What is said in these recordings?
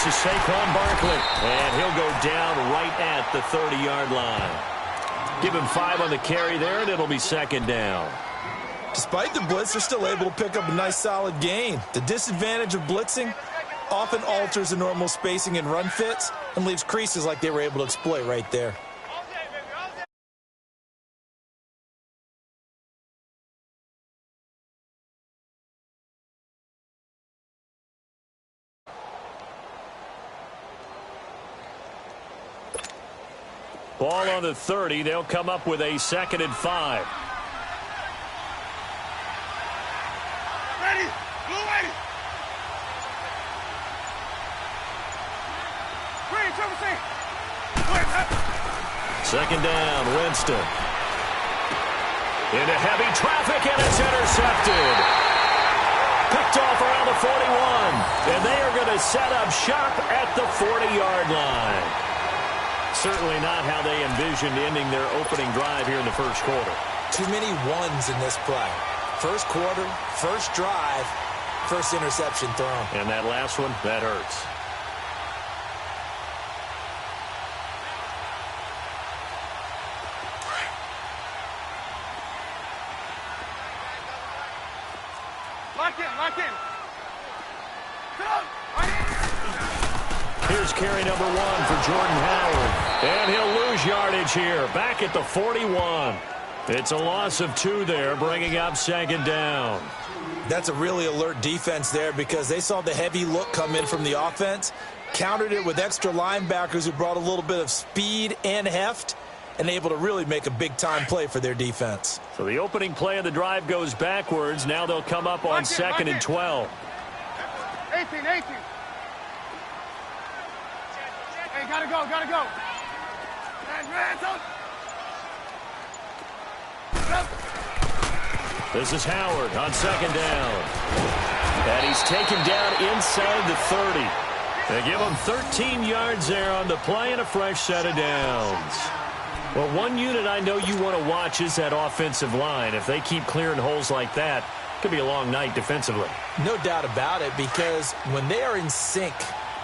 This is Saquon Barkley, and he'll go down right at the 30-yard line. Give him 5 on the carry there, and it'll be second down. Despite the blitz, they're still able to pick up a nice, solid gain. The disadvantage of blitzing often alters the normal spacing and run fits and leaves creases like they were able to exploit right there. Ball on the 30. They'll come up with a 2nd and 5. Ready. Blue ready. Green, Trevor, say. Second down, Winston. Into heavy traffic, and it's intercepted. Picked off around the 41. And they are going to set up shop at the 40-yard line. Certainly not how they envisioned ending their opening drive here in the first quarter. Too many ones in this play. First quarter, first drive, first interception thrown. And that last one, that hurts. Lock in, lock in. Here's carry number 1 for Jordan Howard. And he'll lose yardage here, back at the 41. It's a loss of 2 there, bringing up second down. That's a really alert defense there because they saw the heavy look come in from the offense, countered it with extra linebackers who brought a little bit of speed and heft, and able to really make a big-time play for their defense. So the opening play of the drive goes backwards. Now they'll come up on 2nd and 12. 18. Hey, gotta go. This is Howard on second down. And he's taken down inside the 30. They give him 13 yards there on the play and a fresh set of downs. Well, one unit I know you want to watch is that offensive line. If they keep clearing holes like that, it could be a long night defensively. No doubt about it, because when they are in sync,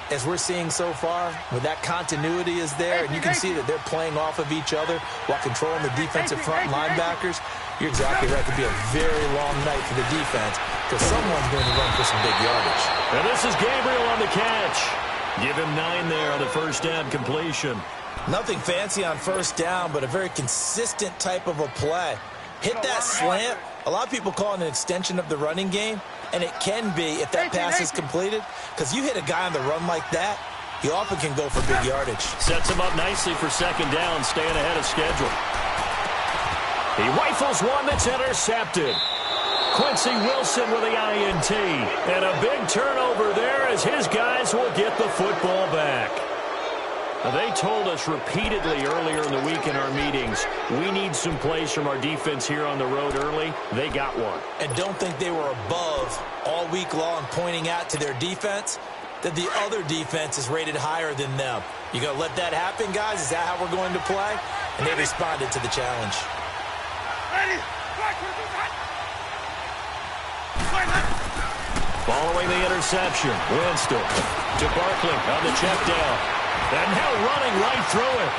as we're seeing so far, when that continuity is there, and you can see that they're playing off of each other while controlling the defensive front linebackers, you're exactly right. It could be a very long night for the defense because someone's going to run for some big yardage. And this is Gabriel on the catch. Give him 9 there on the first down completion. Nothing fancy on first down, but a very consistent type of a play. Hit that slant. A lot of people call it an extension of the running game, and it can be if that pass is completed, because you hit a guy on the run like that, he often can go for big yardage. Sets him up nicely for second down, staying ahead of schedule. He rifles one that's intercepted. Quincy Wilson with the INT. And a big turnover there as his guys will get the football back. Now, they told us repeatedly earlier in the week in our meetings, we need some plays from our defense here on the road early. They got one. And don't think they were above all week long pointing out to their defense that the other defense is rated higher than them. You going to let that happen, guys? Is that how we're going to play? And they responded to the challenge. Following the interception, Winston to Barkley on the check down. And now running right through it.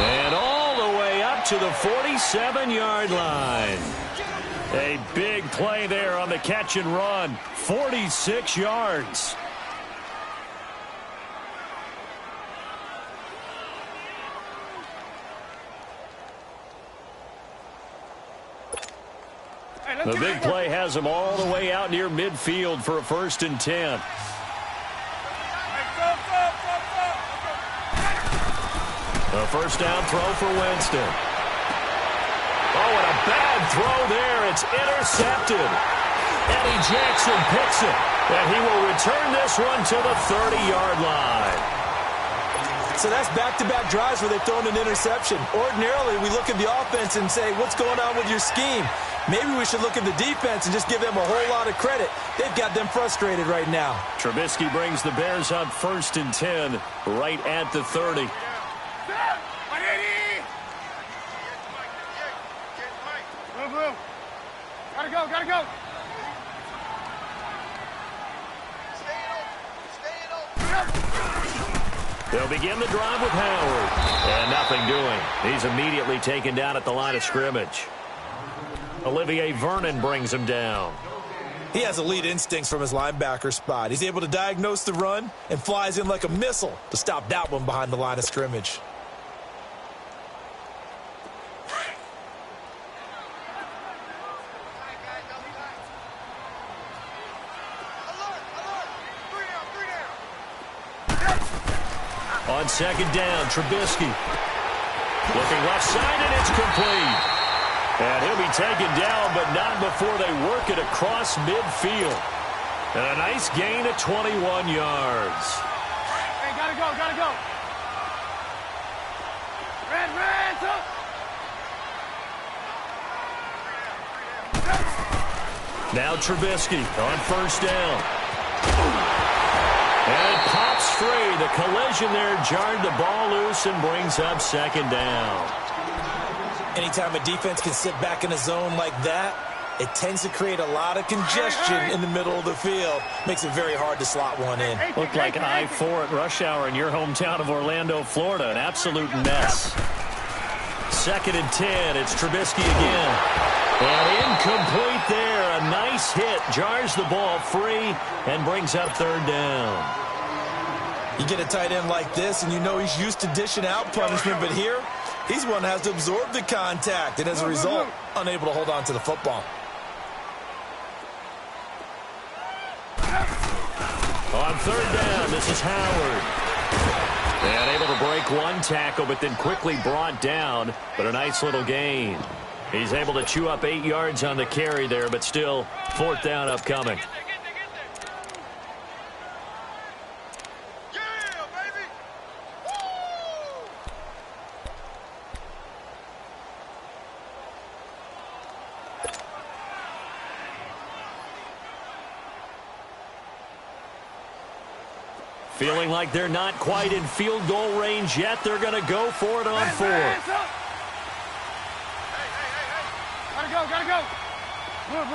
And all the way up to the 47-yard line. A big play there on the catch and run. 46 yards. The big play has them all the way out near midfield for a 1st and 10. A first down throw for Winston. Oh, and a bad throw there. It's intercepted. Eddie Jackson picks it. And he will return this one to the 30-yard line. So that's back-to-back drives where they've thrown an interception. Ordinarily, we look at the offense and say, what's going on with your scheme? Maybe we should look at the defense and just give them a whole lot of credit. They've got them frustrated right now. Trubisky brings the Bears up 1st and 10 right at the 30. Gotta go. They'll begin the drive with Howard. And nothing doing. He's immediately taken down at the line of scrimmage. Olivier Vernon brings him down. He has elite instincts from his linebacker spot. He's able to diagnose the run and flies in like a missile to stop that one behind the line of scrimmage. On second down, Trubisky. Looking left side, and it's complete. And he'll be taken down, but not before they work it across midfield. And a nice gain of 21 yards. Hey, gotta go, gotta go. Red, up. Now Trubisky on first down. And it pops free. The collision there jarred the ball loose and brings up second down. Anytime a defense can sit back in a zone like that, it tends to create a lot of congestion in the middle of the field. Makes it very hard to slot one in. Looked like I-4 at rush hour in your hometown of Orlando, Florida. An absolute mess. Second and 10. It's Trubisky again. And incomplete there. A nice hit. Jars the ball free and brings up third down. You get a tight end like this, and you know he's used to dishing out punishment, but here, he's one that has to absorb the contact, and as a result, unable to hold on to the football. On third down, this is Howard. And able to break one tackle, but then quickly brought down, but a nice little gain. He's able to chew up 8 yards on the carry there, but still fourth down upcoming. Feeling like they're not quite in field goal range yet. They're going to go for it on fourth. Gotta go. Move.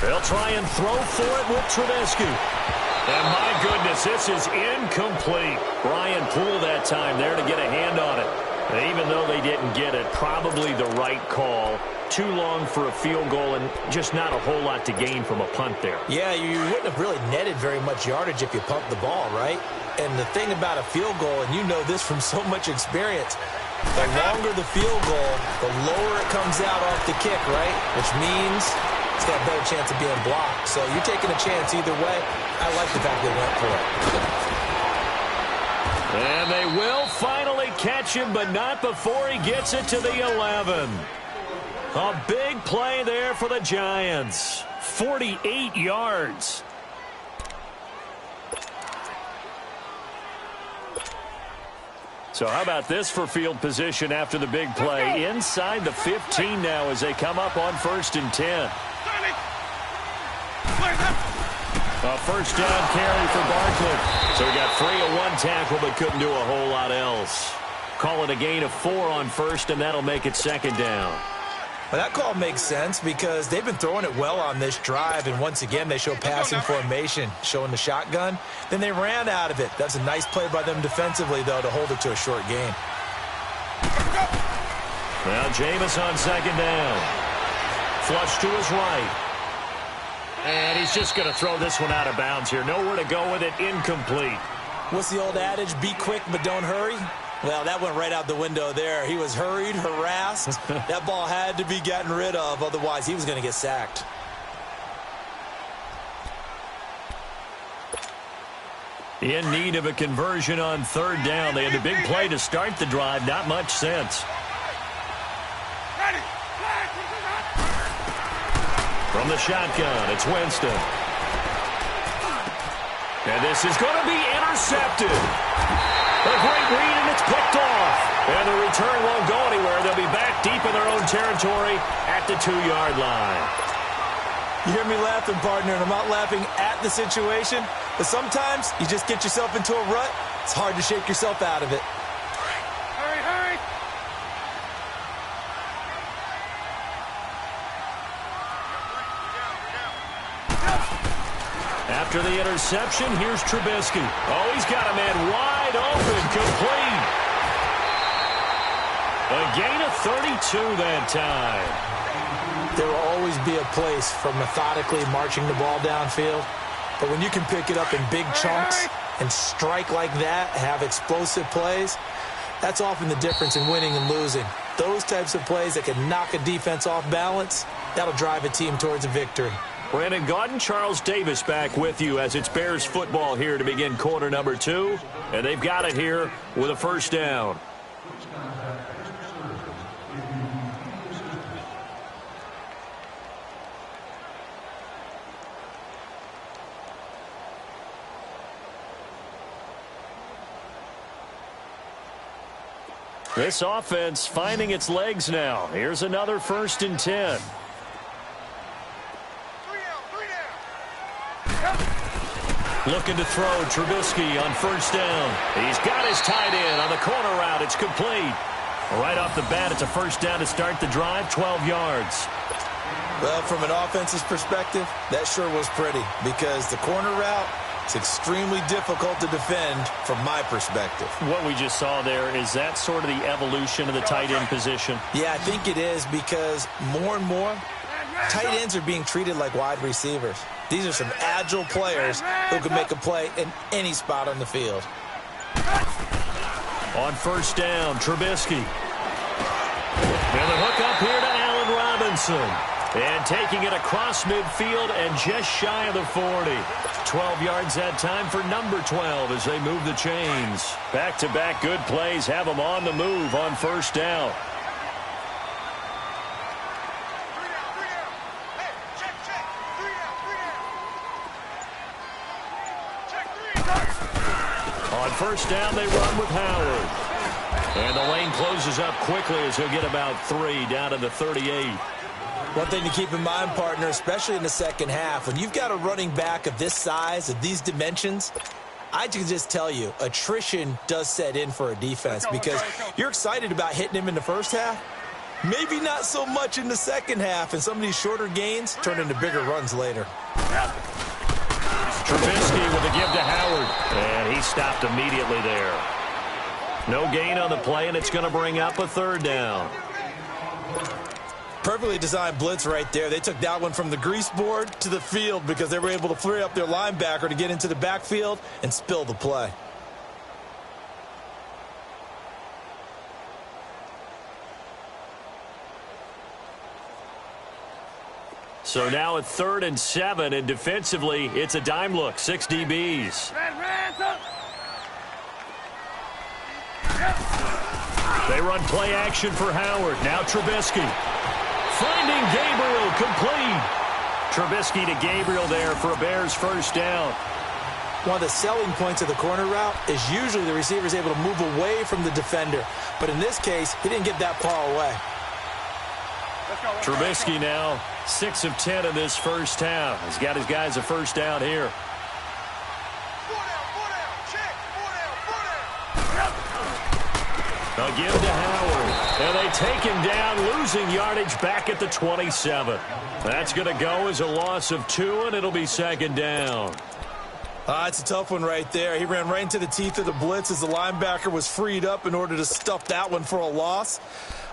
They'll try and throw for it with Trubisky. And my goodness, this is incomplete. Brian Poole that time there to get a hand on it. And even though they didn't get it, probably the right call. Too long for a field goal and just not a whole lot to gain from a punt there. Yeah, you wouldn't have really netted very much yardage if you pumped the ball, right? And the thing about a field goal, and you know this from so much experience, the longer the field goal, the lower it comes out off the kick, right? Which means it's got a better chance of being blocked. So you're taking a chance either way. I like the fact they went for it. And they will finally catch him, but not before he gets it to the 11. A big play there for the Giants. 48 yards. So how about this for field position after the big play? Inside the 15 now as they come up on first and 10. A first down carry for Barkley. So he got free of one tackle but couldn't do a whole lot else. Call it a gain of 4 on first, and that'll make it second down. Well, that call makes sense because they've been throwing it well on this drive, and once again they show passing formation, showing the shotgun. Then they ran out of it. That's a nice play by them defensively, though, to hold it to a short gain. Now Jameis on second down. Flush to his right. And he's just going to throw this one out of bounds here. Nowhere to go with it. Incomplete. What's the old adage? Be quick, but don't hurry. Well, that went right out the window there. He was hurried, harassed. That ball had to be gotten rid of, otherwise he was going to get sacked. In need of a conversion on third down. They had a big play to start the drive. Not much sense. From the shotgun, it's Winston. And this is going to be intercepted. A great read, and it's picked off. And the return won't go anywhere. They'll be back deep in their own territory at the 2-yard line. You hear me laughing, partner, and I'm not laughing at the situation, but sometimes you just get yourself into a rut. It's hard to shake yourself out of it. Hurry. After the interception, here's Trubisky. Oh, he's got a man wide open, complete. A gain of 32 that time. There will always be a place for methodically marching the ball downfield. But when you can pick it up in big chunks and strike like that, have explosive plays, that's often the difference in winning and losing. Those types of plays that can knock a defense off balance, that'll drive a team towards a victory. Brandon Gaudin, Charles Davis back with you as it's Bears football here to begin quarter number 2. And they've got it here with a first down. This offense finding its legs now. Here's another 1st and 10. Looking to throw, Trubisky on 1st down. He's got his tight end on the corner route. It's complete. Right off the bat, it's a 1st down to start the drive, 12 yards. Well, from an offense's perspective, that sure was pretty because the corner route, it's extremely difficult to defend from my perspective. What we just saw there, is that sort of the evolution of the tight end position? Yeah, I think it is because more and more, tight ends are being treated like wide receivers. These are some agile players who can make a play in any spot on the field. On 1st down, Trubisky. And the hook up here to Allen Robinson. And taking it across midfield and just shy of the 40. 12 yards that time for number 12 as they move the chains. Back-to-back good plays have them on the move on 1st down. On 1st down, they run with Howard. And the lane closes up quickly as he'll get about 3 down to the 38. One thing to keep in mind, partner, especially in the second half, when you've got a running back of this size, of these dimensions, I can just tell you, attrition does set in for a defense because you're excited about hitting him in the first half. Maybe not so much in the second half, and some of these shorter gains turn into bigger runs later. Trubisky with a give to Howard, and he stopped immediately there. No gain on the play, and it's going to bring up a 3rd down. Perfectly designed blitz right there. They took that one from the grease board to the field because they were able to free up their linebacker to get into the backfield and spill the play. So now at 3rd and 7, and defensively, it's a dime look, 6 DBs. They run play action for Howard. Now Trubisky. Finding Gabriel, complete. Trubisky to Gabriel there for a Bears 1st down. One of the selling points of the corner route is usually the receiver is able to move away from the defender. But in this case, he didn't get that far away. Trubisky now 6 of 10 in this first half. He's got his guys a 1st down here. A give to Howard. And they take him down, losing yardage back at the 27. That's going to go as a loss of 2, and it'll be 2nd down. It's a tough one right there. He ran right into the teeth of the blitz as the linebacker was freed up in order to stuff that one for a loss.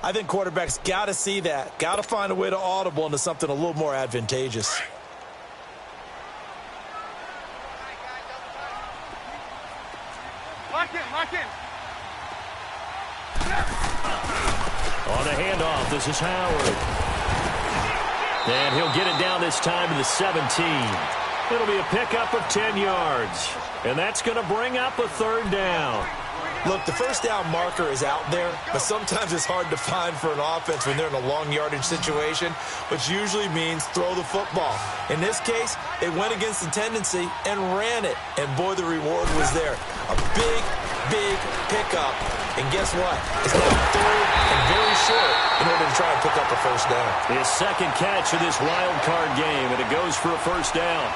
I think quarterbacks got to see that. Got to find a way to audible into something a little more advantageous. Lock in, lock in. On the handoff, this is Howard. And he'll get it down this time to the 17. It'll be a pickup of 10 yards. And that's going to bring up a 3rd down. Look, the 1st down marker is out there, but sometimes it's hard to find for an offense when they're in a long yardage situation, which usually means throw the football. In this case, they went against the tendency and ran it, and boy, the reward was there. A big, big pickup, and guess what? It's now 3rd and very short in order to try and pick up a 1st down. His 2nd catch of this wild card game, and it goes for a 1st down.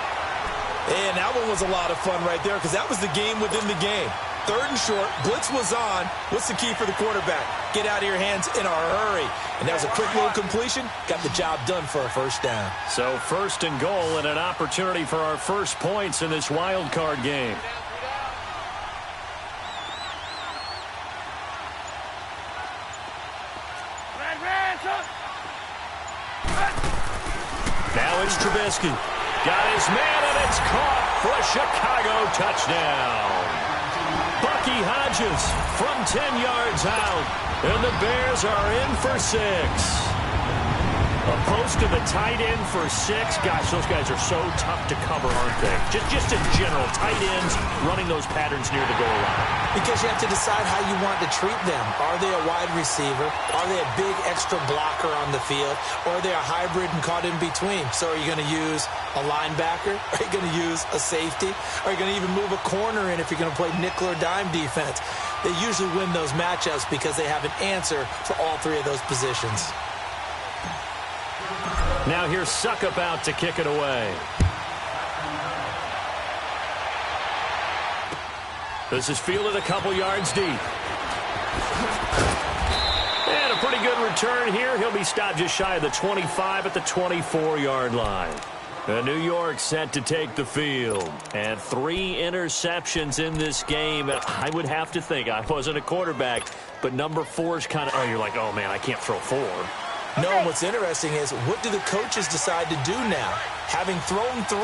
And that one was a lot of fun right there because that was the game within the game. 3rd and short. Blitz was on. What's the key for the quarterback? Get out of your hands in a hurry. And that was a quick little completion. Got the job done for a 1st down. So 1st and goal and an opportunity for our first points in this wild card game. Now it's Trubisky. Got his man, and it's caught for a Chicago touchdown. Bucky Hodges from 10 yards out, and the Bears are in for 6. A post to the tight end for 6. Gosh, those guys are so tough to cover, aren't they? Just in general, tight ends running those patterns near the goal line. Because you have to decide how you want to treat them. Are they a wide receiver? Are they a big extra blocker on the field? Or are they a hybrid and caught in between? So are you going to use a linebacker? Are you going to use a safety? Are you going to even move a corner in if you're going to play nickel or dime defense? They usually win those matchups because they have an answer for all 3 of those positions. Now here's Suckup out to kick it away. This is fielded a couple yards deep. And a pretty good return here. He'll be stopped just shy of the 25 at the 24-yard line. New York set to take the field. And 3 interceptions in this game. I would have to think, I wasn't a quarterback, but number 4 is kind of, you're like, oh, man, I can't throw 4. No, what's interesting is, what do the coaches decide to do now? Having thrown 3,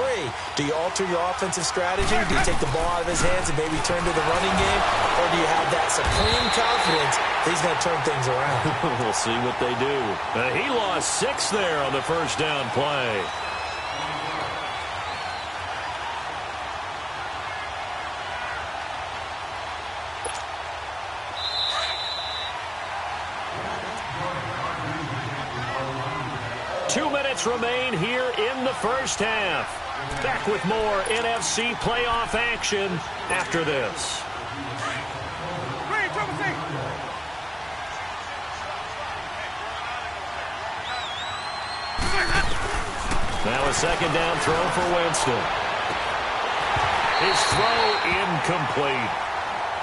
do you alter your offensive strategy? Do you take the ball out of his hands and maybe turn to the running game? Or do you have that supreme confidence that he's going to turn things around? We'll see what they do. He lost 6 there on the 1st down play. Remain here in the 1st half. Back with more NFC playoff action after this. Now a 2nd down throw for Winston. His throw incomplete.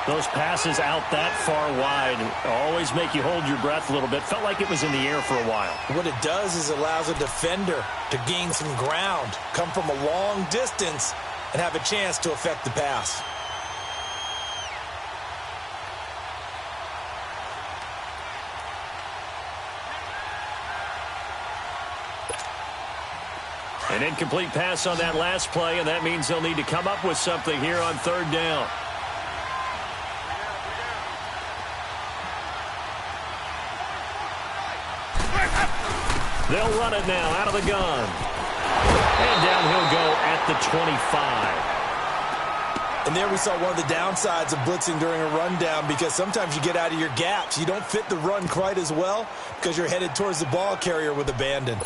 Those passes out that far wide always make you hold your breath a little bit. Felt like it was in the air for a while. What it does is allows a defender to gain some ground, come from a long distance, and have a chance to affect the pass. An incomplete pass on that last play, and that means they'll need to come up with something here on 3rd down. They'll run it now out of the gun. And down he'll go at the 25. And there we saw one of the downsides of blitzing during a rundown, because sometimes you get out of your gaps. You don't fit the run quite as well because you're headed towards the ball carrier with abandon.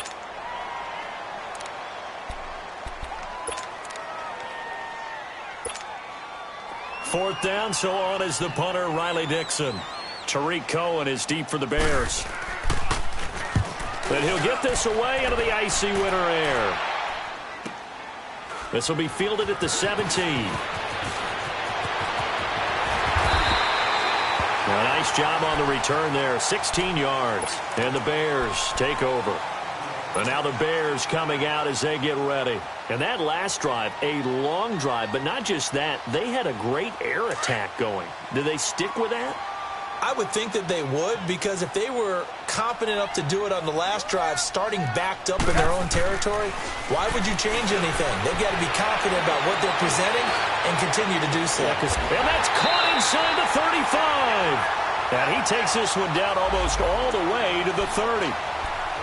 Fourth down, so on is the punter, Riley Dixon. Tariq Cohen is deep for the Bears. But he'll get this away into the icy winter air. This will be fielded at the 17. A nice job on the return there, 16 yards. And the Bears take over. And now the Bears coming out as they get ready. And that last drive, a long drive, but not just that. They had a great air attack going. Did they stick with that? I would think that they would, because if they were competent enough to do it on the last drive, starting backed up in their own territory, why would you change anything? They've got to be confident about what they're presenting and continue to do so. And that's caught inside the 35. And he takes this one down almost all the way to the 30.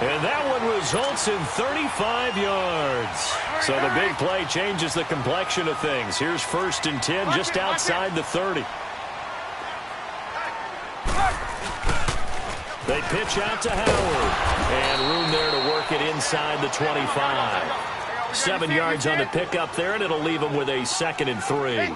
And that one results in 35 yards. So the big play changes the complexion of things. Here's 1st and 10 just outside the 30. They pitch out to Howard. And room there to work it inside the 25. 7 yards on the pickup there, and it'll leave them with a 2nd and 3.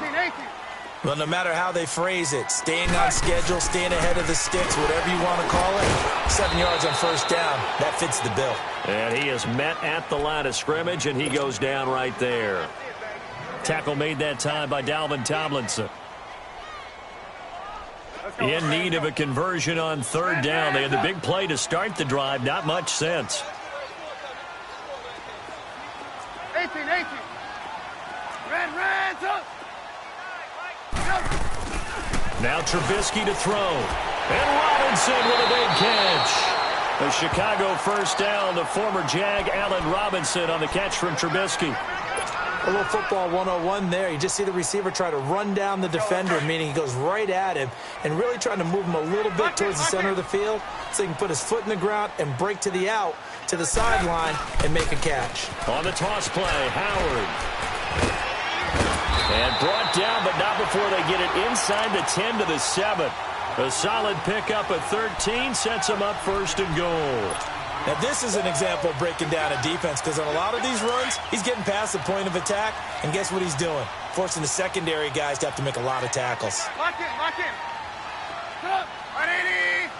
Well, no matter how they phrase it, staying on schedule, staying ahead of the sticks, whatever you want to call it, 7 yards on 1st down, that fits the bill. And he is met at the line of scrimmage, and he goes down right there. Tackle made that time by Dalvin Tomlinson. In need of a conversion on third down. They had the big play to start the drive. Not much sense. 18. Red, up. Now Trubisky to throw. And Robinson with a big catch. A Chicago first down. The former Jag, Allen Robinson, on the catch from Trubisky. A little football 101 there. You just see the receiver try to run down the defender, meaning he goes right at him and really trying to move him a little bit towards the center of the field so he can put his foot in the ground and break to the out, to the sideline, and make a catch. On the toss play, Howard. And brought down, but not before they get it inside the 10 to the 7. A solid pickup at 13 sets them up first and goal. Now, this is an example of breaking down a defense because on a lot of these runs, he's getting past the point of attack, and guess what he's doing? Forcing the secondary guys to have to make a lot of tackles. Lock in. Up. 180.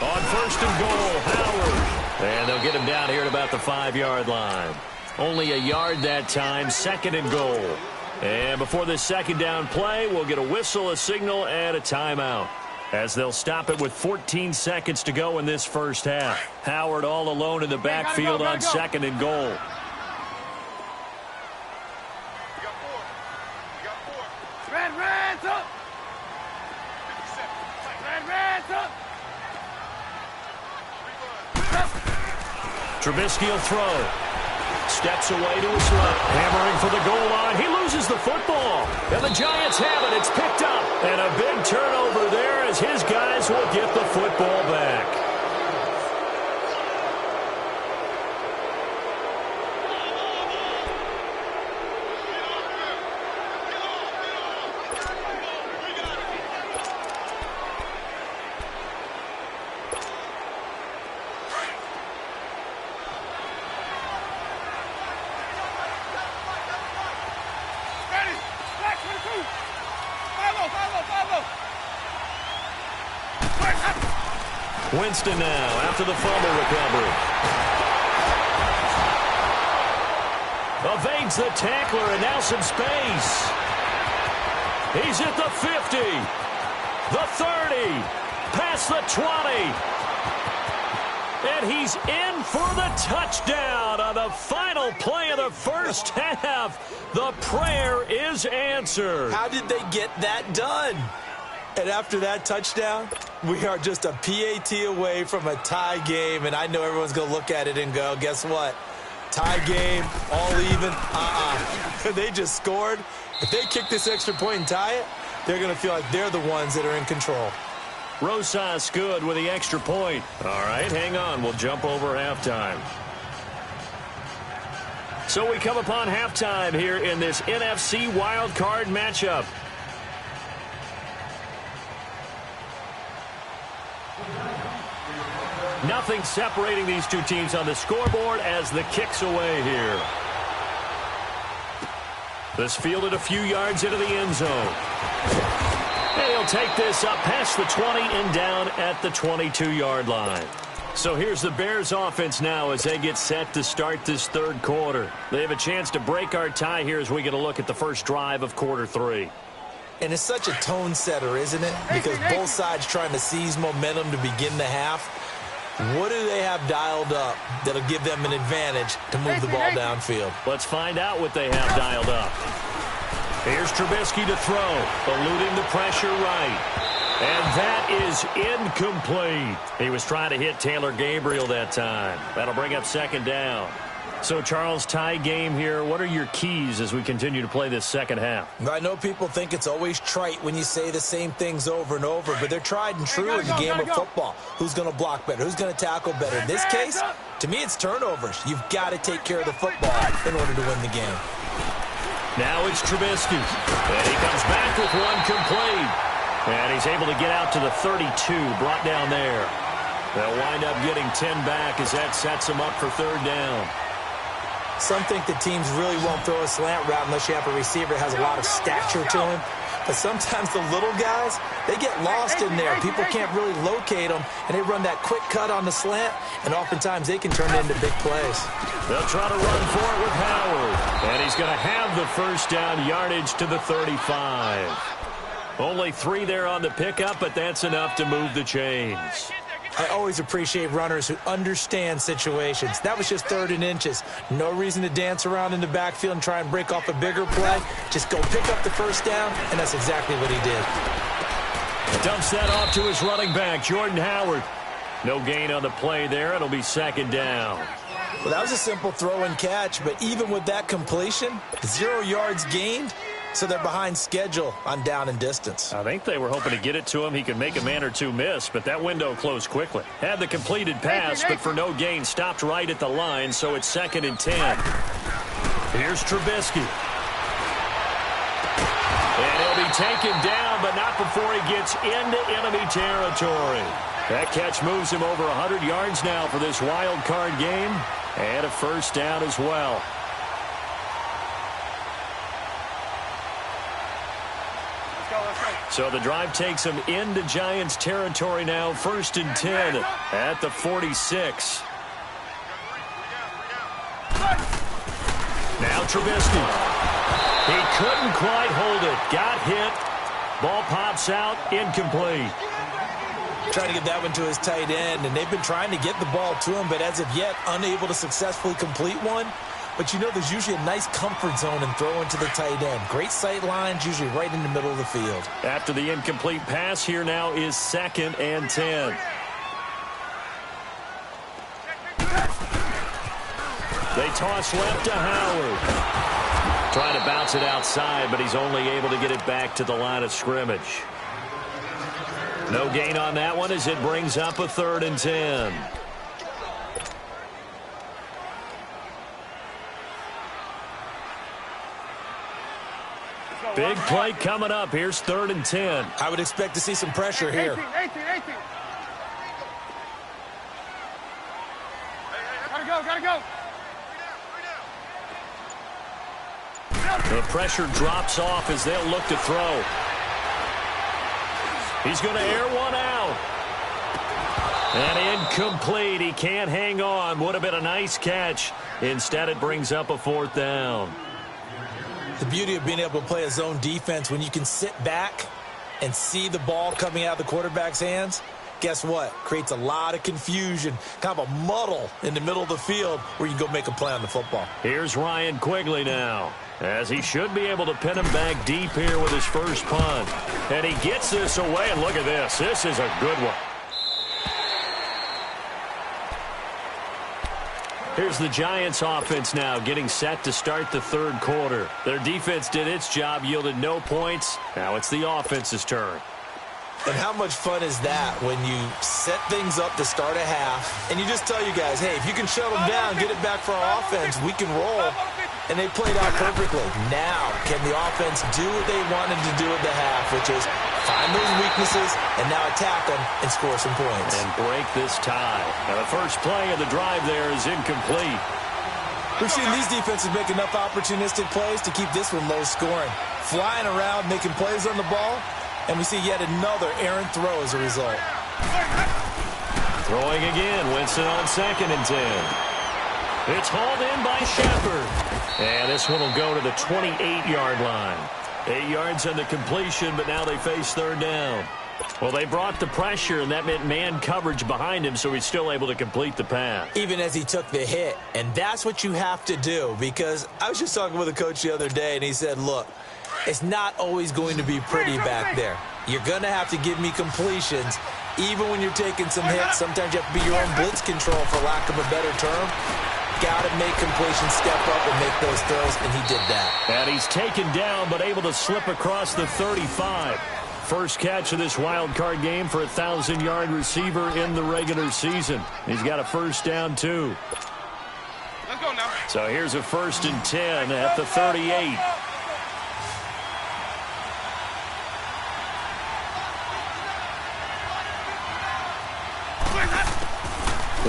On first and goal, Howard. And they'll get him down here at about the 5-yard line. Only a yard that time, second and goal. And before this second down play, we'll get a whistle, a signal, and a timeout, as they'll stop it with 14 seconds to go in this first half. Howard all alone in the backfield on second and goal. Red, up. Red, up. Trubisky will throw. Steps away to his left. Hammering for the goal line. He loses the football. And the Giants have it. It's picked up. And a big turnover there as his guys will get the football back. Winston now after the fumble recovery. Evades the tackler and now some space. He's at the 50, the 30, past the 20. And he's in for the touchdown on the final play of the first half. The prayer is answered. How did they get that done? And after that touchdown, we are just a PAT away from a tie game. And I know everyone's going to look at it and go, guess what? Tie game, all even, They just scored. If they kick this extra point and tie it, they're going to feel like they're the ones that are in control. Rosas good with the extra point. All right, hang on. We'll jump over halftime. So we come upon halftime here in this NFC wildcard matchup. Nothing separating these two teams on the scoreboard as the kick's away here. This fielded a few yards into the end zone. And he'll take this up past the 20 and down at the 22-yard line. So here's the Bears offense now as they get set to start this third quarter. They have a chance to break our tie here as we get a look at the first drive of quarter 3. And it's such a tone setter, isn't it? Because both sides trying to seize momentum to begin the half. What do they have dialed up that'll give them an advantage to move the ball downfield? Let's find out what they have dialed up. Here's Trubisky to throw, eluding the pressure right. And that is incomplete. He was trying to hit Taylor Gabriel that time. That'll bring up second down. So, Charles, tie game here. What are your keys as we continue to play this second half? I know people think it's always trite when you say the same things over and over, but they're tried and true in the game of football. Who's going to block better? Who's going to tackle better? In this case, to me, it's turnovers. You've got to take care of the football in order to win the game. Now it's Trubisky. And he comes back with one complete. And he's able to get out to the 32, brought down there. They'll wind up getting 10 back as that sets him up for third down. Some think the teams really won't throw a slant route unless you have a receiver that has a lot of stature to him. But sometimes the little guys, they get lost in there. People can't really locate them, and they run that quick cut on the slant, and oftentimes they can turn it into big plays. They'll try to run for it with Howard. And he's going to have the first down, yardage to the 35. Only 3 there on the pickup, but that's enough to move the chains. I always appreciate runners who understand situations. That was just 3rd and inches. No reason to dance around in the backfield and try and break off a bigger play. Just go pick up the first down, and that's exactly what he did. Dumps that off to his running back, Jordan Howard. No gain on the play there. It'll be 2nd down. Well, that was a simple throw and catch, but even with that completion, 0 yards gained, so they're behind schedule on down and distance. I think they were hoping to get it to him. He could make a man or two miss, but that window closed quickly. Had the completed pass, but for no gain, stopped right at the line, so it's 2nd and 10. Here's Trubisky. And he'll be taken down, but not before he gets into enemy territory. That catch moves him over 100 yards now for this wild card game, and a first down as well. So the drive takes him into Giants territory now, 1st and 10 at the 46. Now Trubisky. He couldn't quite hold it. Got hit. Ball pops out, incomplete. Trying to get that one to his tight end, and they've been trying to get the ball to him, but as of yet, unable to successfully complete one. But you know there's usually a nice comfort zone in throwing to the tight end. Great sight lines, usually right in the middle of the field. After the incomplete pass, here now is 2nd and 10. They toss left to Howard. Trying to bounce it outside, but he's only able to get it back to the line of scrimmage. No gain on that one as it brings up a 3rd and 10. Big play coming up. Here's 3rd and 10. I would expect to see some pressure here. 18. Gotta go. The pressure drops off as they'll look to throw. He's going to air one out. And incomplete. He can't hang on. Would have been a nice catch. Instead, it brings up a 4th down. The beauty of being able to play a zone defense when you can sit back and see the ball coming out of the quarterback's hands, guess what? Creates a lot of confusion, kind of a muddle in the middle of the field where you can go make a play on the football. Here's Ryan Quigley now, as he should be able to pin him back deep here with his first punt. And he gets this away, and look at this. This is a good one. Here's the Giants offense now getting set to start the 3rd quarter. Their defense did its job, yielded no points. Now it's the offense's turn. And how much fun is that when you set things up to start a half and you just tell you guys, hey, if you can shut them down, get it back for our offense, we can roll. And they played out perfectly. Now, can the offense do what they wanted to do at the half, which is find those weaknesses and now attack them and score some points. And break this tie. Now, the first play of the drive there is incomplete. We've seen these defenses make enough opportunistic plays to keep this one low scoring. Flying around, making plays on the ball, and we see yet another errant throw as a result. Throwing again, Winston on 2nd and 10. It's hauled in by Shepard. And this one will go to the 28-yard line. 8 yards on the completion, but now they face 3rd down. Well, they brought the pressure, and that meant man coverage behind him, so he's still able to complete the pass. Even as he took the hit. And that's what you have to do, because I was just talking with a coach the other day, and he said, look, it's not always going to be pretty back there. You're going to have to give me completions. Even when you're taking some hits, sometimes you have to be your own blitz control, for lack of a better term. Got to make completions, step up, and make those throws, and he did that. And he's taken down, but able to slip across the 35. First catch of this wild card game for a 1,000-yard receiver in the regular season. He's got a first down, too. Let's go now. So here's a 1st and 10 at the 38.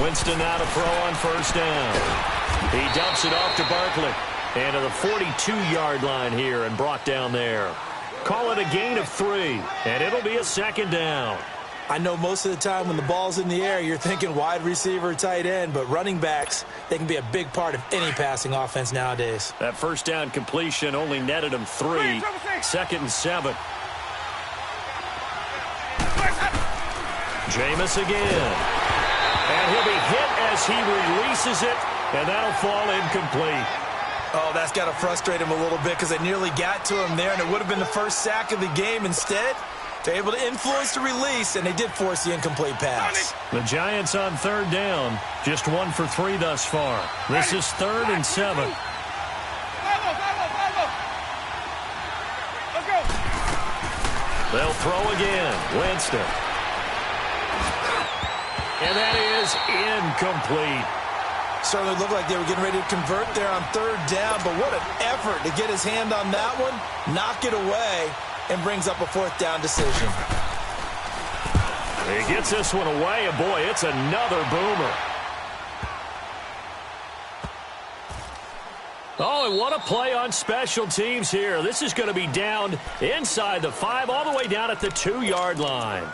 Winston now to throw on first down. He dumps it off to Barkley. And to the 42-yard line here and brought down there. Call it a gain of 3, and it'll be a 2nd down. I know most of the time when the ball's in the air, you're thinking wide receiver, tight end, but running backs, they can be a big part of any passing offense nowadays. That first down completion only netted him 3. 2nd and 7. Jameis again. And he'll be hit as he releases it, and that'll fall incomplete. Oh, that's got to frustrate him a little bit because they nearly got to him there, and it would have been the first sack of the game. Instead, they're able to influence the release, and they did force the incomplete pass. The Giants on third down, just 1 for 3 thus far. This is 3rd and 7. Let's go. They'll throw again. Winston. And that is incomplete. Certainly looked like they were getting ready to convert there on third down, but what an effort to get his hand on that one, knock it away, and brings up a 4th down decision. He gets this one away, and boy, it's another boomer. Oh, and what a play on special teams here. This is going to be down inside the 5, all the way down at the 2-yard line.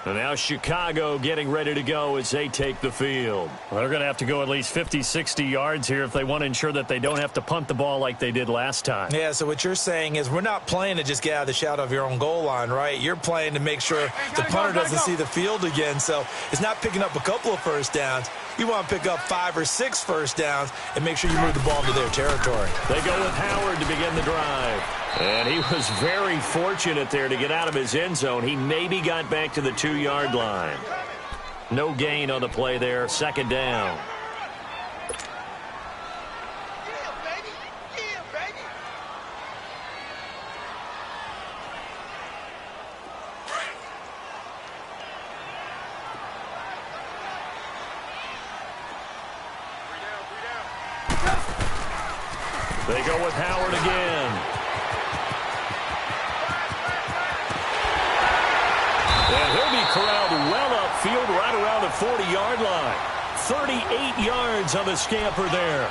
And now Chicago getting ready to go as they take the field. Well, they're going to have to go at least 50, 60 yards here if they want to ensure that they don't have to punt the ball like they did last time. Yeah, so what you're saying is we're not playing to just get out of the shadow of your own goal line, right? You're playing to make sure the punter doesn't see the field again. So it's not picking up a couple of first downs. You want to pick up 5 or 6 first downs and make sure you move the ball into their territory. They go with Howard to begin the drive. And he was very fortunate there to get out of his end zone. He maybe got back to the 2-yard line. No gain on the play there. 2nd down. They go with Howard again. And he'll be corralled well upfield right around the 40-yard line. 38 yards on the scamper there.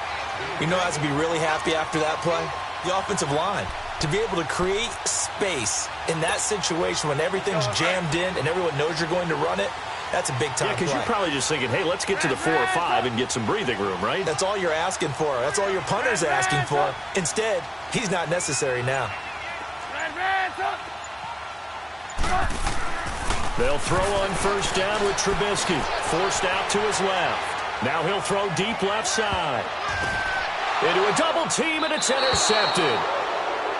You know, I have to be really happy after that play. The offensive line. To be able to create space in that situation when everything's jammed in and everyone knows you're going to run it, that's a big-time play. Yeah, because you're probably just thinking, hey, let's get to the 4 or 5 and get some breathing room, right? That's all you're asking for. That's all your punter's asking for. Instead, he's not necessary now. They'll throw on 1st down with Trubisky. Forced out to his left. Now he'll throw deep left side. Into a double team, and it's intercepted.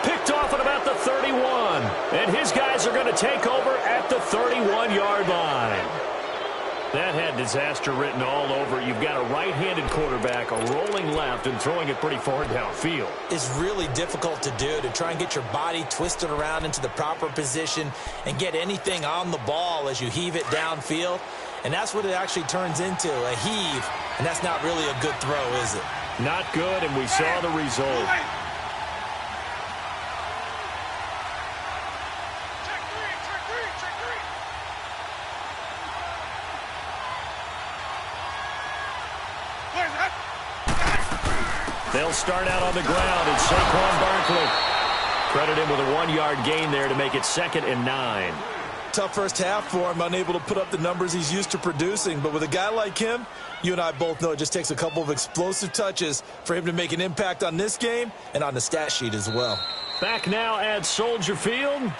Picked off at about the 31. And his guys are going to take over at the 31-yard line. That had disaster written all over. You've got a right-handed quarterback, a rolling left, and throwing it pretty far downfield. It's really difficult to do, to try and get your body twisted around into the proper position and get anything on the ball as you heave it downfield. And that's what it actually turns into, a heave. And that's not really a good throw, is it? Not good, and we saw the result. They'll start out on the ground, and Saquon Barkley. Credit him with a 1-yard gain there to make it 2nd and 9. Tough first half for him, unable to put up the numbers he's used to producing. But with a guy like him, you and I both know it just takes a couple of explosive touches for him to make an impact on this game and on the stat sheet as well. Back now at Soldier Field.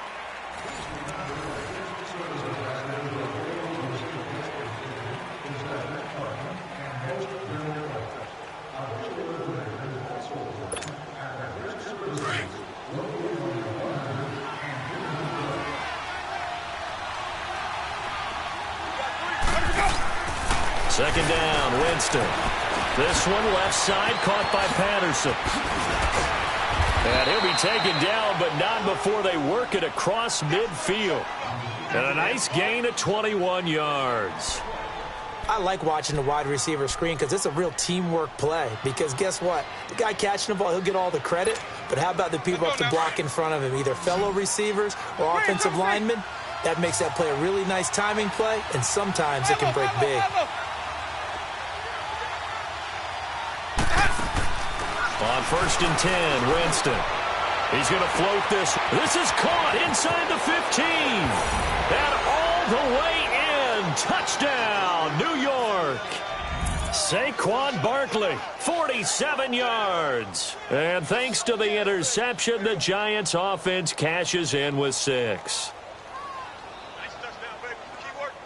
Second down, Winston. This one left side, caught by Patterson. And he'll be taken down, but not before they work it across midfield. And a nice gain of 21 yards. I like watching the wide receiver screen because it's a real teamwork play. Because guess what? The guy catching the ball, he'll get all the credit. But how about the people up to block in front of him, either fellow receivers or offensive linemen? That makes that play a really nice timing play, and sometimes it can break big. On 1st and 10, Winston. He's going to float this. This is caught inside the 15. And all the way in. Touchdown, New York. Saquon Barkley, 47 yards. And thanks to the interception, the Giants offense cashes in with 6. Nice touchdown, baby. Keep working.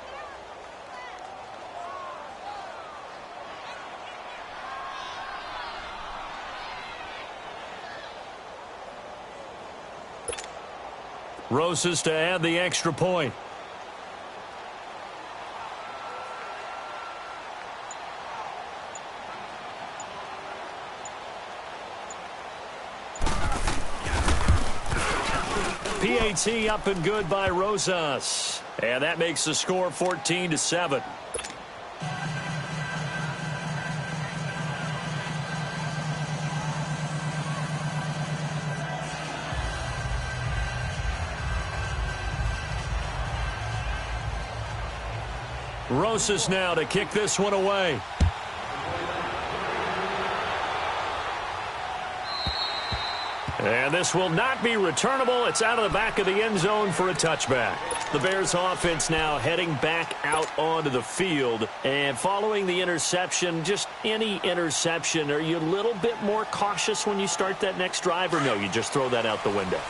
Rosas to add the extra point. PAT up and good by Rosas. And that makes the score 14-7. Rosas now to kick this one away. And this will not be returnable. It's out of the back of the end zone for a touchback. The Bears offense now heading back out onto the field. And following the interception, just any interception, are you a little bit more cautious when you start that next drive? Or no, you just throw that out the window?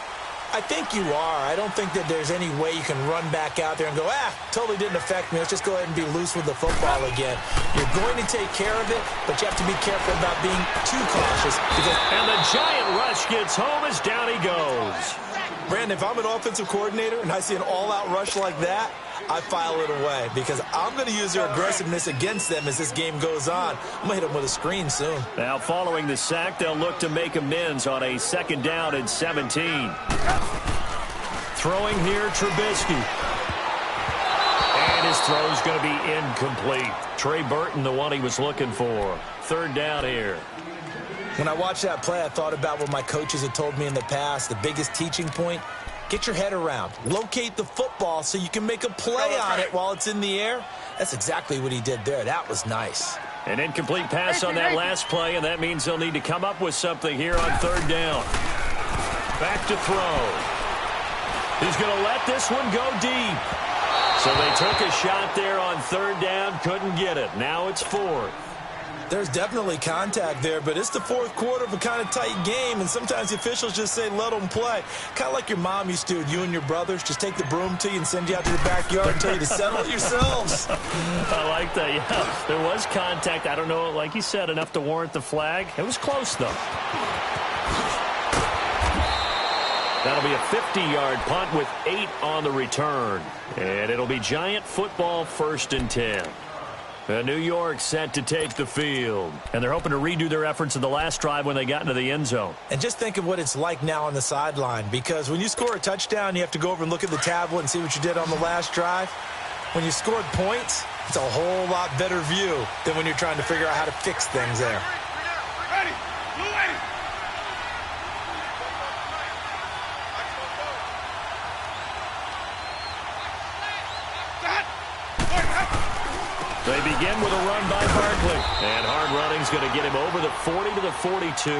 I think you are. I don't think that there's any way you can run back out there and go, totally didn't affect me. Let's just go ahead and be loose with the football again. You're going to take care of it, but you have to be careful about being too cautious. And the giant rush gets home as down he goes. Brandon, if I'm an offensive coordinator and I see an all-out rush like that, I file it away because I'm going to use their aggressiveness against them as this game goes on. I'm going to hit them with a screen soon. Now, following the sack, they'll look to make amends on a 2nd down and 17. Throwing here, Trubisky. And his throw's going to be incomplete. Trey Burton, the one he was looking for. 3rd down here. When I watched that play, I thought about what my coaches had told me in the past. The biggest teaching point, get your head around. Locate the football so you can make a play on it while it's in the air. That's exactly what he did there. That was nice. An incomplete pass on that last play, and that means they'll need to come up with something here on 3rd down. Back to throw. He's going to let this one go deep. So they took a shot there on 3rd down, couldn't get it. Now it's 4th. There's definitely contact there, but it's the 4th quarter of a kind of tight game, and sometimes the officials just say, let them play. Kind of like your mom used to, you and your brothers, just take the broom to you and send you out to the backyard and tell you to settle it yourselves. I like that, yeah. There was contact. I don't know, like you said, enough to warrant the flag. It was close, though. That'll be a 50-yard punt with 8 on the return. And it'll be Giant football 1st and 10. New York set to take the field. And they're hoping to redo their efforts in the last drive when they got into the end zone. And just think of what it's like now on the sideline. Because when you score a touchdown, you have to go over and look at the tablet and see what you did on the last drive. When you scored points, it's a whole lot better view than when you're trying to figure out how to fix things there. Ready. Blue ready. They begin with a run by Barkley. And hard running's going to get him over the 40 to the 42.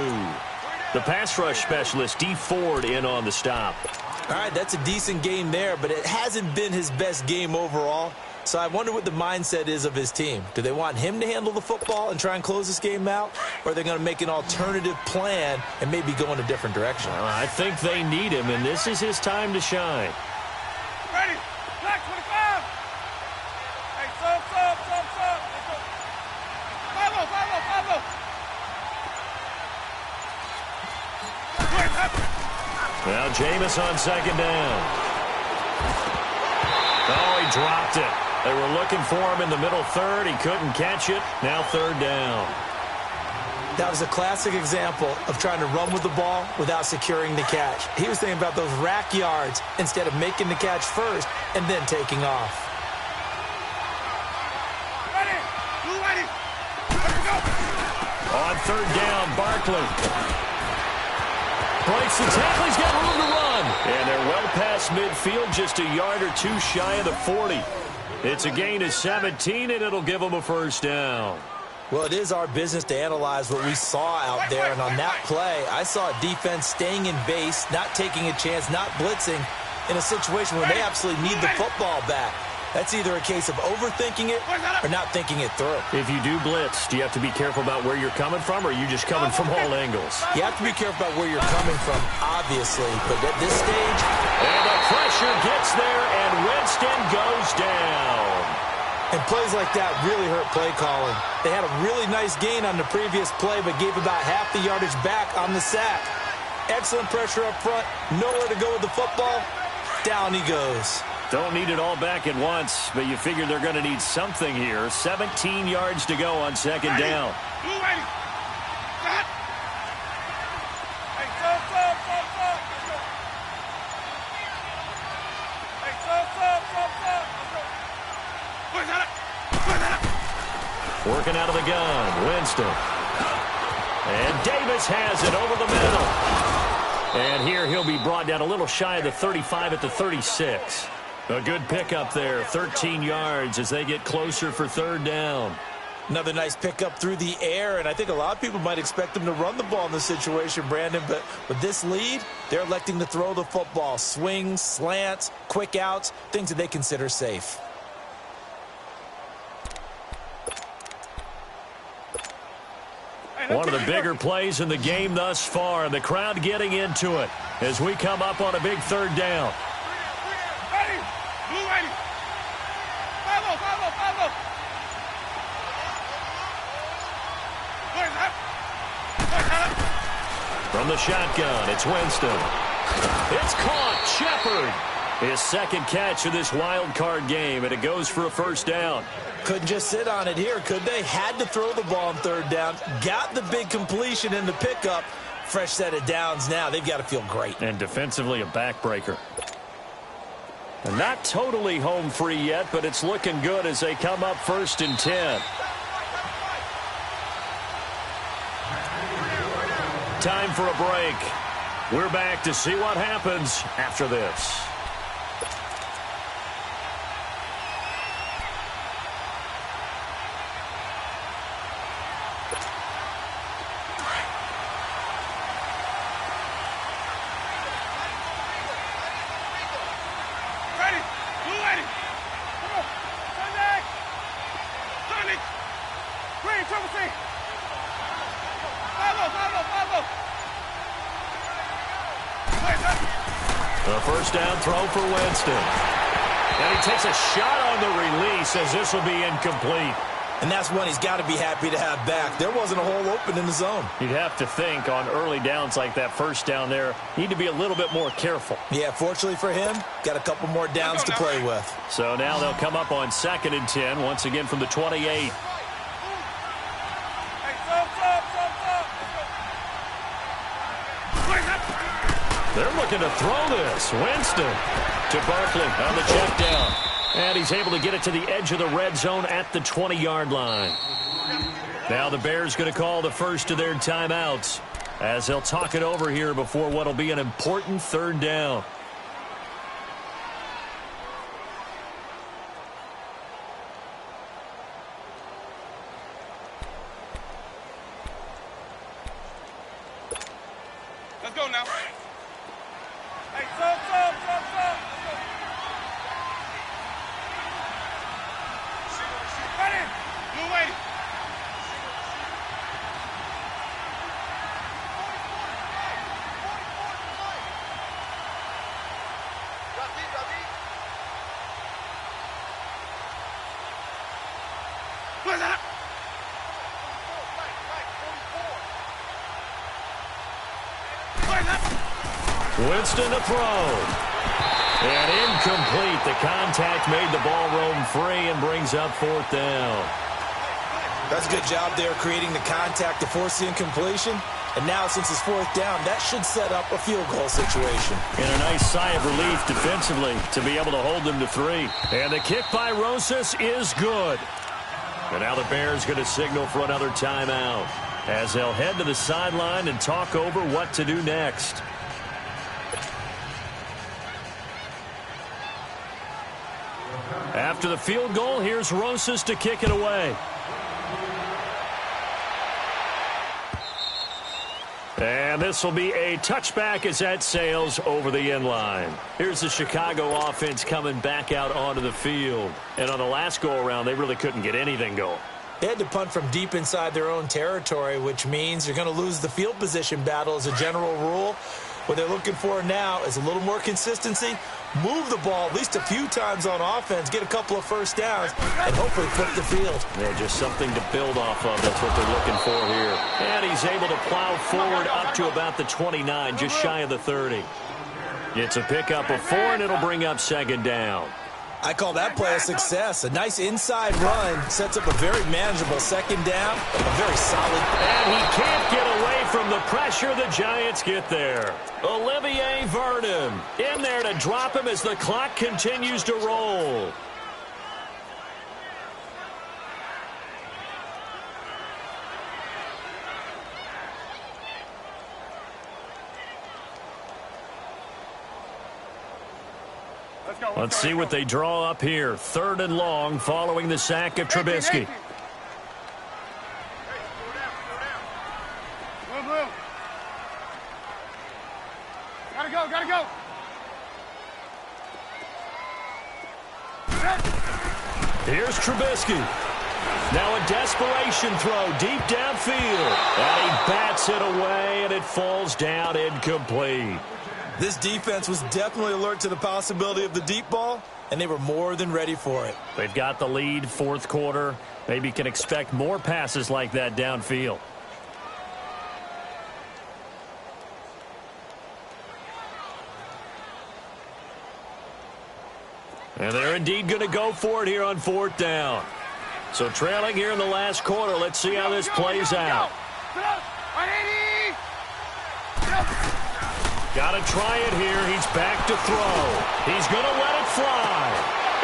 The pass rush specialist, D. Ford, in on the stop. All right, that's a decent game there, but it hasn't been his best game overall. So I wonder what the mindset is of his team. Do they want him to handle the football and try and close this game out? Or are they going to make an alternative plan and maybe go in a different direction? Well, I think they need him, and this is his time to shine. Ready. Black 25. Hey, sub. Follow. Now Jameis on 2nd down. Oh, he dropped it. They were looking for him in the middle 3rd. He couldn't catch it. Now 3rd down. That was a classic example of trying to run with the ball without securing the catch. He was thinking about those rack yards instead of making the catch first and then taking off. Ready. Blue ready. Let's go. On 3rd down, Barkley breaks the tackle. He's got room to run. And they're well past midfield, just a yard or 2 shy of the 40. It's a gain of 17, and it'll give them a 1st down. Well, it is our business to analyze what we saw out there. And on that play, I saw a defense staying in base, not taking a chance, not blitzing in a situation where they absolutely need the football back. That's either a case of overthinking it or not thinking it through. If you do blitz, do you have to be careful about where you're coming from, or are you just coming from all angles? You have to be careful about where you're coming from, obviously. But at this stage... And the pressure gets there, and Winston goes down. And plays like that really hurt play calling. They had a really nice gain on the previous play, but gave about half the yardage back on the sack. Excellent pressure up front, nowhere to go with the football, Down he goes. Don't need it all back at once, but you figure they're going to need something here. 17 yards to go on second down. Blue waiting. Shot. Hey, sub. Hey, sub. Push that up. Working out of the gun, Winston. And Davis has it over the middle. And here he'll be brought down a little shy of the 35 at the 36. A good pickup there, 13 yards as they get closer for third down. Another nice pickup through the air, and I think a lot of people might expect them to run the ball in this situation, Brandon, but with this lead, they're electing to throw the football. Swings, slants, quick outs, things that they consider safe. One of the bigger plays in the game thus far, and the crowd getting into it as we come up on a big third down. Ready. Blue waiting. Follow. From the shotgun, it's Winston. It's caught. Shepard. His second catch of this wild card game, and it goes for a first down. Couldn't just sit on it here, could they? Had to throw the ball on third down. Got the big completion in the pickup. Fresh set of downs now. They've got to feel great. And defensively, a backbreaker. And not totally home free yet, but it's looking good as they come up 1st and 10. Time for a break. We're back to see what happens after this. A first down throw for Winston. And he takes a shot on the release as this will be incomplete. And that's one he's got to be happy to have back. There wasn't a hole open in the zone. You'd have to think on early downs like that first down there, need to be a little bit more careful. Yeah, fortunately for him, got a couple more downs to play with. So now they'll come up on 2nd and 10, once again from the 28. They're looking to throw this. Winston to Barkley on the check down. And he's able to get it to the edge of the red zone at the 20-yard line. Now the Bears going to call the first of their timeouts as they'll talk it over here before what will be an important third down. Let's go now. Hey, sub. Ready. Blue waiting. Where's that? Winston to throw. And incomplete. The contact made the ball roam free and brings up 4th down. That's a good job there creating the contact to force the incompletion. And now since it's 4th down, that should set up a field goal situation. And a nice sigh of relief defensively to be able to hold them to 3. And the kick by Rosas is good. And now the Bears going to signal for another timeout as they'll head to the sideline and talk over what to do next. After the field goal, here's Rosas to kick it away. And this will be a touchback as that sails over the end line. Here's the Chicago offense coming back out onto the field. And on the last go-around, they really couldn't get anything going. They had to punt from deep inside their own territory, which means you're going to lose the field position battle as a general rule. What they're looking for now is a little more consistency, move the ball at least a few times on offense, get a couple of first downs, and hopefully flip the field. Yeah, just something to build off of. That's what they're looking for here. And he's able to plow forward up to about the 29, just shy of the 30. It's a pickup of 4, and it'll bring up second down. I call that play a success. A nice inside run sets up a very manageable second down, a very solid. And he can't get away from the pressure. The Giants get there. Olivier Vernon in there to drop him as the clock continues to roll. Let's see what they draw up here. 3rd and long following the sack of Trubisky. Gotta go. Here's Trubisky. Now a desperation throw deep downfield. And he bats it away, and it falls down incomplete. This defense was definitely alert to the possibility of the deep ball, and they were more than ready for it. They've got the lead, 4th quarter. Maybe can expect more passes like that downfield. And they're indeed going to go for it here on 4th down. So trailing here in the last quarter. Let's see how this plays out. Got to try it here. He's back to throw. He's going to let it fly.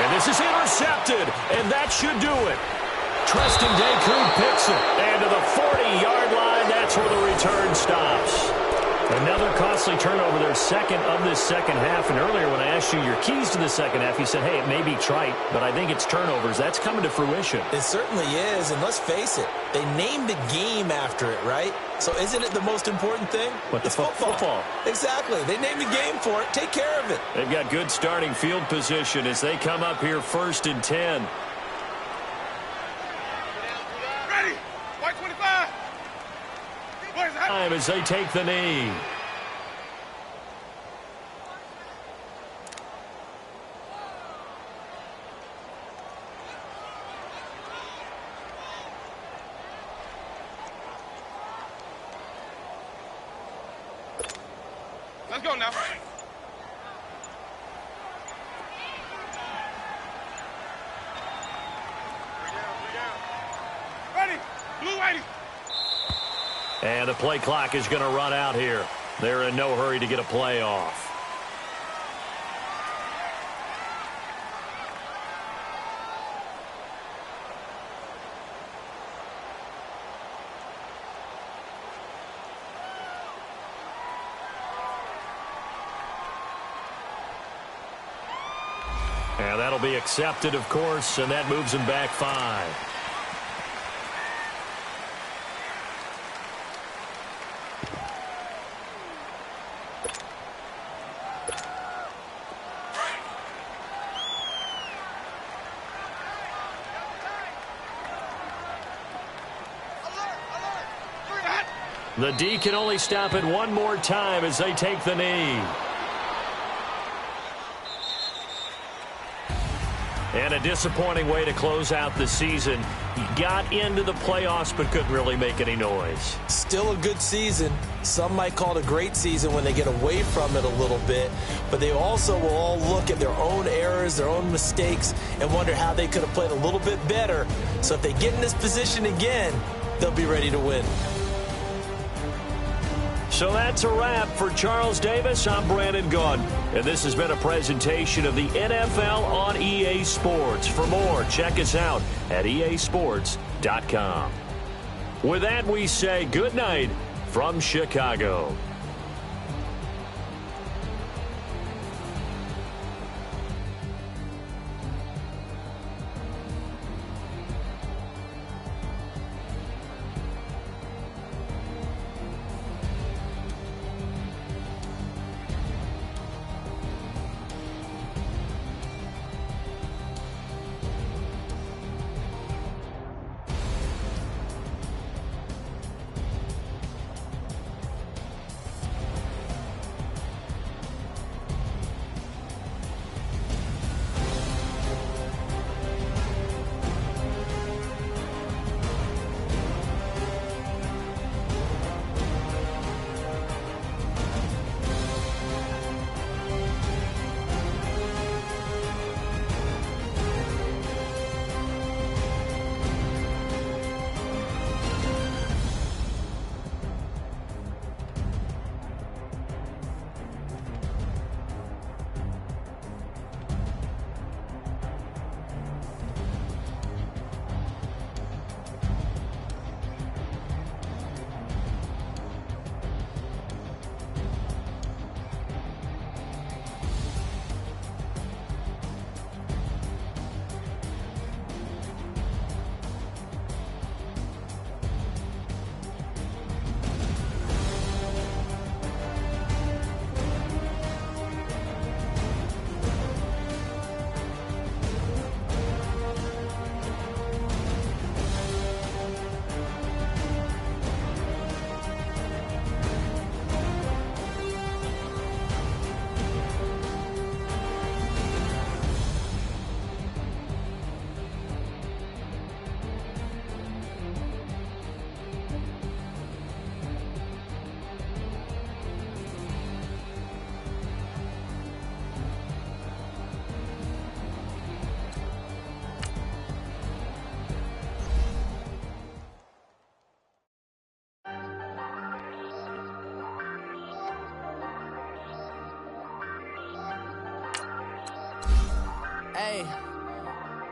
And this is intercepted, and that should do it. Treston Deku picks it. And to the 40-yard line, that's where the return stops. Another costly turnover, their second of this second half. And earlier when I asked you your keys to the second half, you said, hey, it may be trite, but I think it's turnovers. That's coming to fruition. It certainly is, and let's face it, they named the game after it, right? So isn't it the most important thing? But the football. Exactly. They named the game for it. Take care of it. They've got good starting field position as they come up here 1st and 10. Ready. White 25. Time as they take the knee. Let's go now. Ready. Blue whitey. And the play clock is going to run out here. They're in no hurry to get a play off. And that'll be accepted, of course, and that moves him back 5. The D can only stop it one more time as they take the knee. And a disappointing way to close out the season. He got into the playoffs but couldn't really make any noise. Still a good season. Some might call it a great season when they get away from it a little bit. But they also will all look at their own errors, their own mistakes, and wonder how they could have played a little bit better. So if they get in this position again, they'll be ready to win. So that's a wrap for Charles Davis. I'm Brandon Gunn, and this has been a presentation of the NFL on EA Sports. For more, check us out at easports.com. With that, we say good night from Chicago.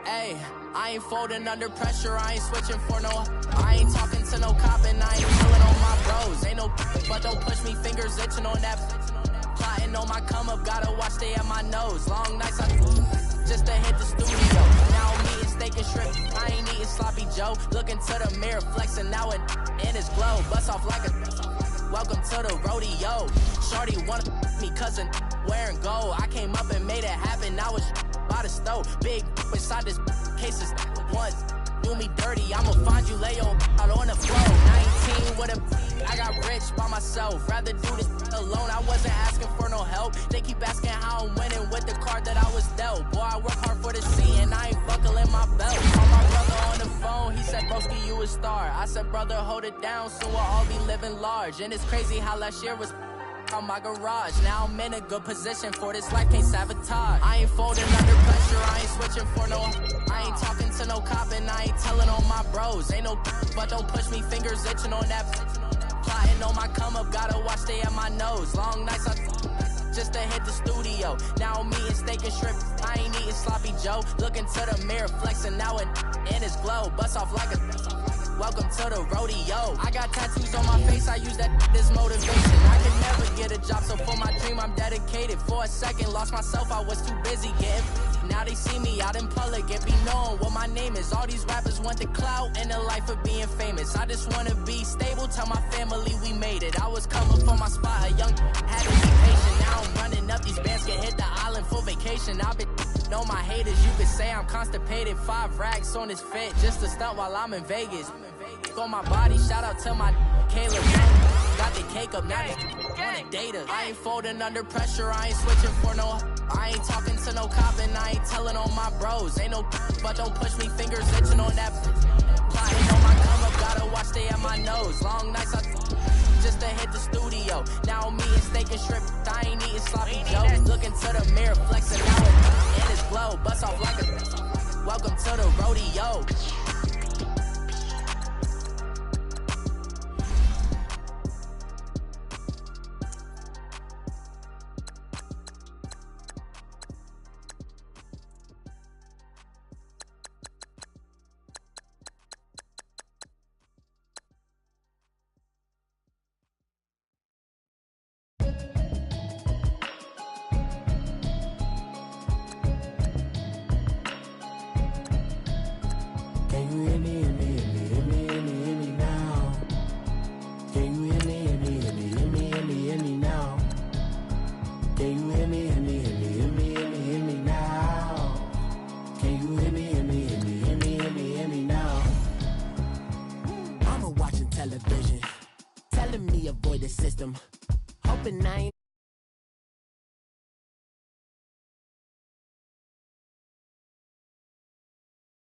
Ayy, I ain't folding under pressure, I ain't switching for no. I ain't talking to no cop and I ain't telling on my bros. Ain't no but don't push me, fingers itching on that. Plotting on my come up, gotta watch stay at my nose. Long nights I just to hit the studio. Now I'm eating steak and shrimp, I ain't eating sloppy Joe. Looking to the mirror, flexing now it in his glow. Bust off like a welcome to the rodeo. Shorty wanna me cousin wearing gold. I came up and made it happen, now it's by the stove. Big inside this cases once do me dirty, I'ma find you lay on out on the floor. 19 with a I got rich by myself, rather do this alone. I wasn't asking for no help, they keep asking how I'm winning with the card that I was dealt. Boy, I work hard for the C and I ain't buckling my belt. Call my brother on the phone, he said broski you a star. I said brother hold it down, soon we'll all be living large. And it's crazy how last year was on my garage. Now I'm in a good position for this life, can't sabotage. I ain't folding under pressure, I ain't switching for no. I ain't talking to no cop and I ain't telling on my bros. Ain't no but don't push me, fingers itching on that. Plotting on my come up, gotta watch stay at my nose. Long nights I just to hit the studio. Now I'm eating steak and shrimp, I ain't eating sloppy Joe. Looking to the mirror, flexing now it in his glow. Bust off like a welcome to the rodeo. I got tattoos on my face, I use that as motivation. I can never get a job, so for my dream I'm dedicated. For a second, lost myself, I was too busy getting. Now they see me out in public and be known what my name is. All these rappers want the clout and the life of being famous. I just wanna be stable, tell my family we made it. I was coming for my spot, a young had to be patient. Now I'm running up, these bands can hit the island for vacation. I've been know my haters, you could say I'm constipated. 5 racks on his fit, just to stunt while I'm in Vegas. On my body, shout out to my Caleb. Got the cake up, now they wanna data. I ain't folding under pressure, I ain't switching for no. I ain't talking to no cop and I ain't telling on my bros. Ain't no but don't push me, fingers itching on that. Plotting on my come up, gotta watch stay at my nose. Long nights I just to hit the studio. Now I'm eating steak and shrimp, I ain't eating sloppy Joe. Looking to the mirror, flexing now it in his glow. Bust off like a welcome to the rodeo. Television telling me avoid the system, hoping I ain't